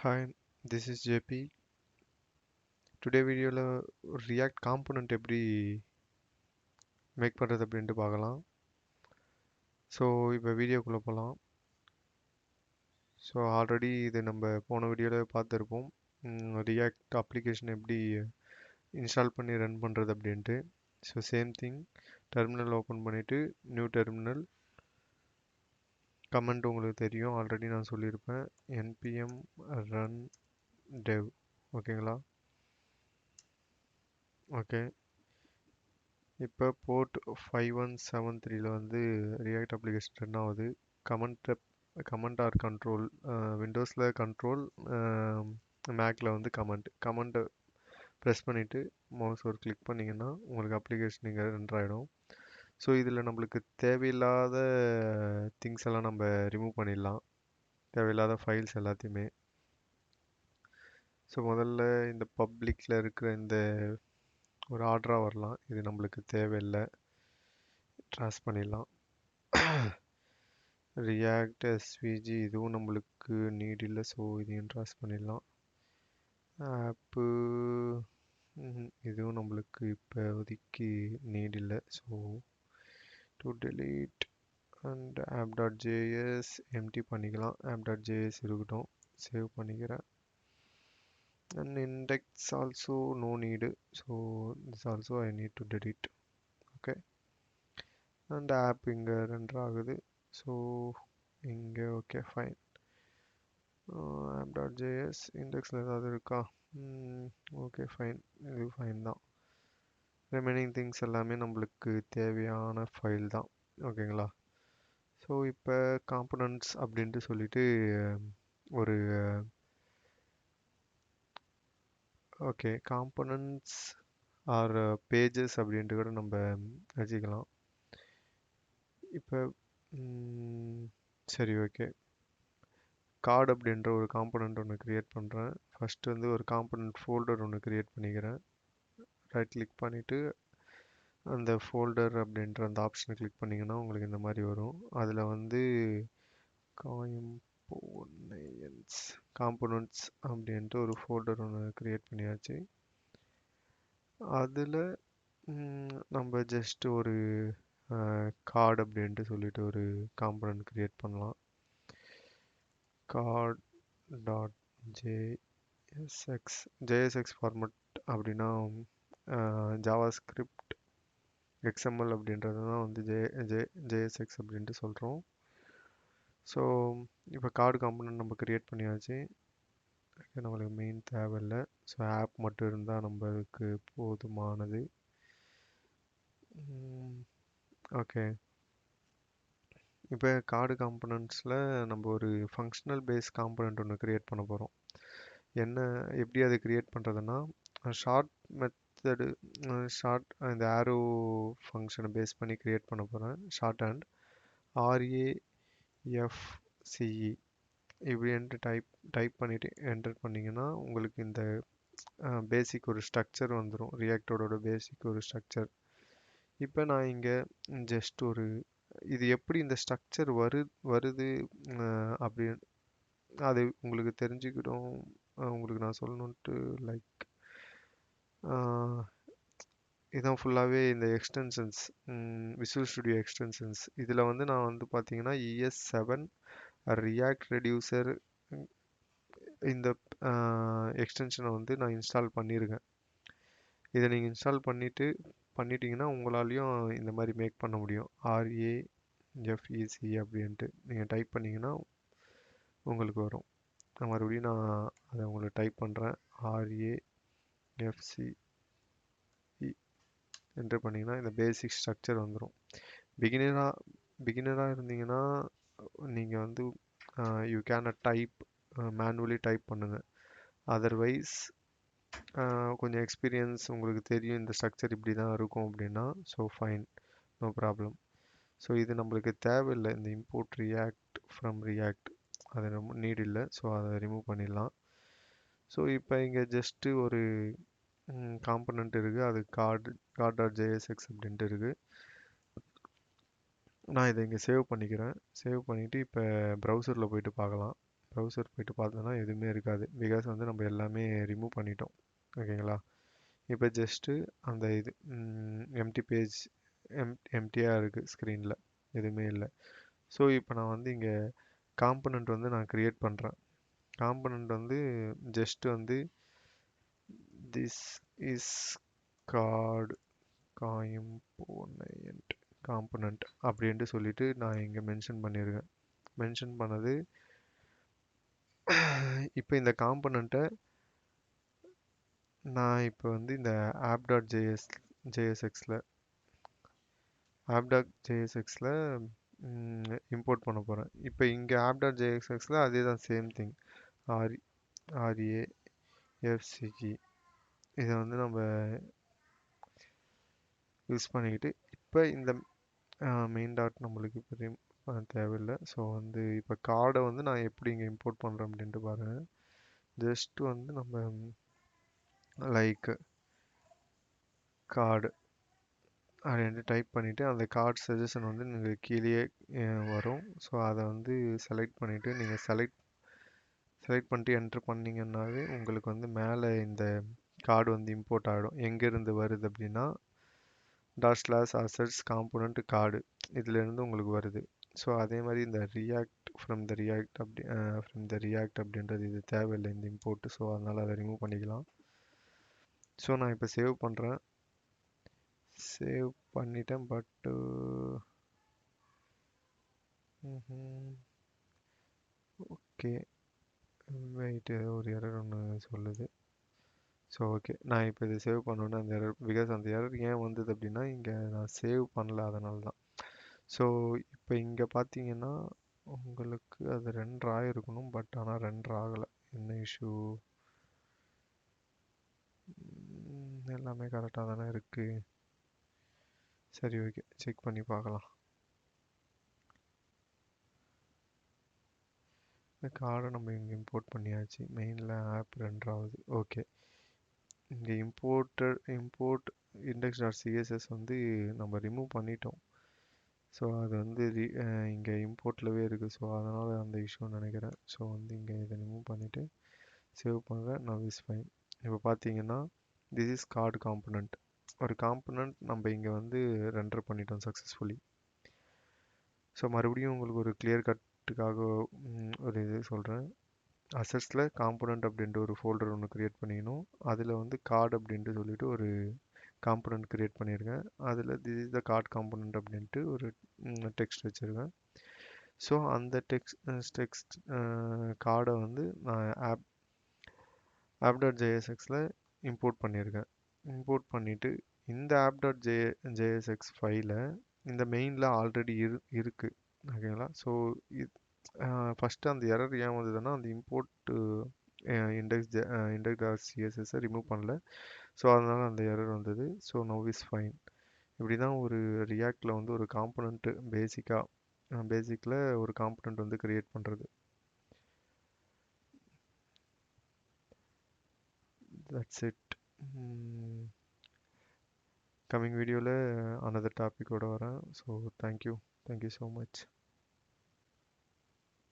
Hi, this is JP. Today வீடியோவில் react component எப்படி make பண்ணுறது அப்படின்ட்டு பார்க்கலாம். ஸோ இப்போ வீடியோக்குள்ளே போகலாம். ஸோ ஆல்ரெடி இது நம்ம போன வீடியோவில் பார்த்துருப்போம். ரியாக்ட் அப்ளிகேஷன் எப்படி இன்ஸ்டால் பண்ணி ரன் பண்ணுறது அப்படின்ட்டு. So same thing, terminal open பண்ணிவிட்டு நியூ டெர்மினல். கமெண்ட் உங்களுக்கு தெரியும், ஆல்ரெடி நான் சொல்லியிருப்பேன். npm run dev. ஓகேங்களா? ஓகே, இப்போ போர்ட் 5173ல் வந்து ரியாக்ட் அப்ளிகேஷன் ரன் ஆகுது. கமெண்ட் ஆர் கண்ட்ரோல், விண்டோஸில் கண்ட்ரோல், மேக்கில் வந்து கமெண்ட்டை ப்ரெஸ் பண்ணிவிட்டு மவுஸ் ஒரு கிளிக் பண்ணிங்கன்னா உங்களுக்கு அப்ளிகேஷன் இங்கே ரன் ஆகிடும். ஸோ இதில் நம்மளுக்கு தேவையில்லாத திங்ஸ் எல்லாம் நம்ம ரிமூவ் பண்ணிடலாம், தேவையில்லாத ஃபைல்ஸ் எல்லாத்தையுமே. ஸோ முதல்ல இந்த பப்ளிக்கில் இருக்கிற இந்த ஒரு ஆர்டராக வரலாம், இது நம்மளுக்கு தேவையில்லை, ட்ரான்ஸ் பண்ணிடலாம். ரியாக்ட் எஸ்விஜி இதுவும் நம்மளுக்கு நீட் இல்லை, ஸோ இதையும் ட்ரான்ஸ் பண்ணிடலாம். ஆப்பு இதுவும் நம்மளுக்கு இப்போதைக்கு நீட் இல்லை, so to delete. And app.js empty பண்ணிக்கலாம், app.js இருக்கட்டும், சேவ் பண்ணிக்கிறேன். And index also no need, so this also I need to delete. Okay, and app இங்கே ரெண்டர் ஆகுது, ஸோ இங்கே ஓகே ஃபைன். app.js இண்டெக்ஸில் ஏதாவது இருக்கா? ஓகே ஃபைன், இது ஃபைன் தான். ரிமைனிங் திங்ஸ் எல்லாமே நம்மளுக்கு தேவையான ஃபைல் தான். ஓகேங்களா? ஸோ இப்போ காம்பனன்ட்ஸ் அப்படின்ட்டு சொல்லிட்டு ஒரு ஓகே காம்பனன்ட்ஸ் ஆர் பேஜஸ் அப்படின்ட்டு கூட நம்ம வச்சுக்கலாம். இப்போ சரி, ஓகே, கார்டு அப்படின்ற ஒரு காம்பனண்ட் ஒன்று க்ரியேட் பண்ணுறேன். ஃபஸ்ட்டு வந்து ஒரு காம்பனண்ட் ஃபோல்டர் ஒன்று க்ரியேட் பண்ணிக்கிறேன். ரைட் கிளிக் பண்ணிவிட்டு அந்த ஃபோல்டர் அப்படின்ற அந்த ஆப்ஷனை கிளிக் பண்ணிங்கன்னா உங்களுக்கு இந்த மாதிரி வரும். அதில் வந்து காம்பனன்ட்ஸ் அப்படின்ட்டு ஒரு ஃபோல்டர் ஒன்று க்ரியேட் பண்ணியாச்சு. அதில் நம்ம ஜஸ்ட் ஒரு கார்டு அப்படின்ட்டு சொல்லிட்டு ஒரு காம்பனண்ட் க்ரியேட் பண்ணலாம். கார்ட் டாட் ஜேஎஸ்எக்ஸ் ஃபார்மட் அப்படின்னா ஜாவா ஸ்கிரிப்ட் எக்ஸ்எம்எல் அப்படின்றது தான் வந்து ஜேஎஸ்எக்ஸ் அப்படின்ட்டு சொல்கிறோம். ஸோ இப்போ கார்டு காம்பனண்ட் நம்ம க்ரியேட் பண்ணியாச்சு. நம்மளுக்கு மெயின் தேவையில்லை, ஸோ ஆப் மட்டும் இருந்தால் நம்மளுக்கு போதுமானது. ஓகே, இப்போ கார்டு காம்பனண்ட்ஸில் நம்ம ஒரு ஃபங்க்ஷனல் பேஸ் காம்பனண்ட் ஒன்று க்ரியேட் பண்ண போகிறோம். எப்படி அது க்ரியேட் பண்ணுறதுன்னா, ஷார்ட் மெத்தடு இந்த ஆரோ ஃபங்க்ஷனை பேஸ் பண்ணி க்ரியேட் பண்ண போகிறேன். ஷார்ட் ஹேண்ட் RAFCE இப்படின்ட்டு டைப் பண்ணிவிட்டு என்டர் பண்ணிங்கன்னா உங்களுக்கு இந்த பேசிக் ஒரு ஸ்ட்ரக்சர் வந்துடும், ரியாக்டோட பேசிக் ஒரு ஸ்ட்ரக்சர். இப்போ நான் இங்கே ஜஸ்ட் ஒரு இது எப்படி இந்த ஸ்ட்ரக்சர் வருது அப்படி அது உங்களுக்கு தெரிஞ்சுக்கிடும், உங்களுக்கு நான் சொல்லணுன்ட்டு லைக் இதான் ஃபுல்லாகவே இந்த எக்ஸ்டென்ஷன்ஸ், விசுவல் ஸ்டுடியோ எக்ஸ்டென்ஷன்ஸ். இதில் வந்து நான் வந்து பார்த்தீங்கன்னா ES7 ரியாக்ட் ரெடியூசர் இந்த எக்ஸ்டென்ஷனை வந்து நான் இன்ஸ்டால் பண்ணியிருக்கேன். இதை நீங்கள் இன்ஸ்டால் பண்ணிட்டீங்கன்னா உங்களாலையும் இந்த மாதிரி மேக் பண்ண முடியும். RAFEC அப்படின்ட்டு நீங்கள் டைப் பண்ணிங்கன்னா உங்களுக்கு வரும். மறுபடியும் நான் அதை உங்களுக்கு டைப் பண்ணுறேன். RAFCE என்ட்ரு பண்ணிங்கன்னா இந்த பேசிக் ஸ்ட்ரக்சர் வந்துடும். பிகினராக இருந்தீங்கன்னா நீங்கள் வந்து you can type manually type பண்ணுங்கள். அதர்வைஸ் கொஞ்சம் எக்ஸ்பீரியன்ஸ் உங்களுக்கு தெரியும் இந்த ஸ்ட்ரக்சர் இப்படி தான் இருக்கும் அப்படின்னா, so fine, no problem. So இது நம்மளுக்கு தேவையில்லை, இந்த இம்போர்ட் ரியாக்ட் ஃப்ரம் ரியாக்ட் அது ரொம்ப நீட் இல்லை, ஸோ அதை ரிமூவ் பண்ணிடலாம். ஸோ இப்போ இங்கே ஜஸ்ட்டு ஒரு காம்பனண்ட் இருக்குது, அது card.jsx அப்படின்ட்டு இருக்குது. நான் இதை இங்கே சேவ் பண்ணிக்கிறேன். சேவ் பண்ணிவிட்டு இப்போ ப்ரௌசரில் போயிட்டு பார்க்கலாம். ப்ரௌசர் போயிட்டு பார்த்தோன்னா எதுவுமே இருக்காது. பிகாஸ் வந்து நம்ம எல்லாமே ரிமூவ் பண்ணிட்டோம். ஓகேங்களா? இப்போ ஜஸ்ட்டு அந்த இது எம்டி பேஜ் எம்டியாக இருக்குது ஸ்க்ரீனில், எதுவுமே இல்லை. ஸோ இப்போ நான் வந்து இங்கே காம்பனண்ட் வந்து நான் க்ரியேட் பண்ணுறேன். காம்பனண்ட் வந்து ஜஸ்ட் வந்து this is card component component அப்படின்ட்டு சொல்லிட்டு நான் இங்கே மென்ஷன் பண்ணியிருக்கேன். மென்ஷன் பண்ணது இப்போ இந்த காம்பனண்ட்டை நான் இப்போ வந்து இந்த ஆப் டாட் ஜேஎஸ்எக்ஸில் ஆப் டாட் ஜேஎஸ்எக்ஸில் இம்போர்ட் பண்ண போகிறேன். இப்போ இங்கே ஆப் டாட் ஜேஎஸ்எக்ஸில் அதே தான், சேம் திங். ஆர் ஆர்ஏஎஃப்சிஇ இதை வந்து நம்ம யூஸ் பண்ணிக்கிட்டு இப்போ இந்த மெயின் டாட் நம்மளுக்கு இப்போ தேவையில்லை. ஸோ வந்து இப்போ கார்டை வந்து நான் எப்படி இங்கே இம்போர்ட் பண்ணுறேன் அப்படின்ட்டு பாருங்கள். ஜஸ்ட் வந்து நம்ம லைக் கார்டு அப்படின்ட்டு டைப் பண்ணிவிட்டு அந்த கார்ட் சஜஷன் வந்து நீங்கள் கீழேயே வரும். ஸோ அதை வந்து செலக்ட் பண்ணிவிட்டு நீங்கள் செலக்ட் பண்ணிட்டு என்ட்ரு பண்ணிங்கன்னாவே உங்களுக்கு வந்து மேலே இந்த கார்டு வந்து இம்போர்ட் ஆகிடும். எங்கேருந்து வருது அப்படின்னா /assets காம்போனண்ட் கார்டு இதுலேருந்து உங்களுக்கு வருது. ஸோ அதே மாதிரி இந்த ரியாக்ட் அப்படின்றது இது தேவையில்லை இந்த இம்போர்ட். ஸோ அதனால் அதை ரிமூவ் பண்ணிக்கலாம். ஸோ நான் இப்போ சேவ் பண்ணுறேன். சேவ் பண்ணிட்டேன். பட்டு ஓகே, வெயிட், ஒரு எரர் ஒன்று சொல்லுது. ஸோ ஓகே, நான் இப்போ இதை சேவ் பண்ணோன்னே அந்த எரர், பிகாஸ் அந்த எரர் ஏன் வந்தது அப்படின்னா இங்கே நான் சேவ் பண்ணல, அதனால தான். ஸோ இப்போ இங்கே பார்த்தீங்கன்னா உங்களுக்கு அது ரெண்டர் ஆகிருக்கணும். பட் ஆனால் ரெண்டர் ஆகலை. என்ன இஷ்யூ? எல்லாமே கரெக்டாக தானே இருக்குது. சரி, ஓகே, செக் பண்ணி பார்க்கலாம். இந்த கார்டை நம்ம இங்கே இம்போர்ட் பண்ணியாச்சு. மெயினில் ஆப் ரெண்டர் ஆகுது. ஓகே, இங்கே இம்போர்ட் index.css வந்து நம்ம ரிமூவ் பண்ணிட்டோம். ஸோ அது வந்து இங்கே இம்போர்ட்லவே இருக்குது. ஸோ அதனால் அந்த இஷ்யூன்னு நினைக்கிறேன். ஸோ வந்து இங்கே இதை ரிமூவ் பண்ணிவிட்டு சேவ் பண்ணுறேன். Now is fine. இப்போ பார்த்தீங்கன்னா திஸ் இஸ் கார்டு காம்பனண்ட். ஒரு காம்பனண்ட் நம்ம இங்கே வந்து ரெண்டர் பண்ணிட்டோம் சக்ஸஸ்ஃபுல்லி. ஸோ மறுபடியும் உங்களுக்கு ஒரு கிளியர் கட்டுக்காக ஒரு இது சொல்கிறேன். அசட்ஸில் காம்பனண்ட் அப்படின்ட்டு ஒரு ஃபோல்டர் ஒன்று க்ரியேட் பண்ணிக்கணும். அதில் வந்து கார்டு அப்படின்ட்டு சொல்லிட்டு ஒரு காம்பனண்ட் க்ரியேட் பண்ணியிருக்கேன். அதில் this is the card component அப்படின்ட்டு ஒரு டெக்ஸ்ட் வச்சுருக்கேன். ஸோ அந்த டெக்ஸ்ட் கார்டை வந்து நான் app.jsxல இம்போர்ட் பண்ணியிருக்கேன். இம்போர்ட் பண்ணிவிட்டு இந்த app.jsx ஃபைலை இந்த மெயினில் ஆல்ரெடி இருக்குது. ஓகேங்களா? ஸோ ஃபஸ்ட்டு அந்த எரர் ஏன் வந்ததுன்னா அந்த இம்போர்ட் index.css ரிமூவ் பண்ணல. ஸோ அதனால் அந்த எரர் வந்தது. So now is fine. இப்படி தான் ஒரு ரியாக்டில் வந்து ஒரு காம்பனண்ட்டு பேசிக்கில் ஒரு காம்பனண்ட் வந்து க்ரியேட் பண்ணுறது. That's it. கம்மிங் வீடியோவில் another டாப்பிக்கோடு வரேன். So thank you so much.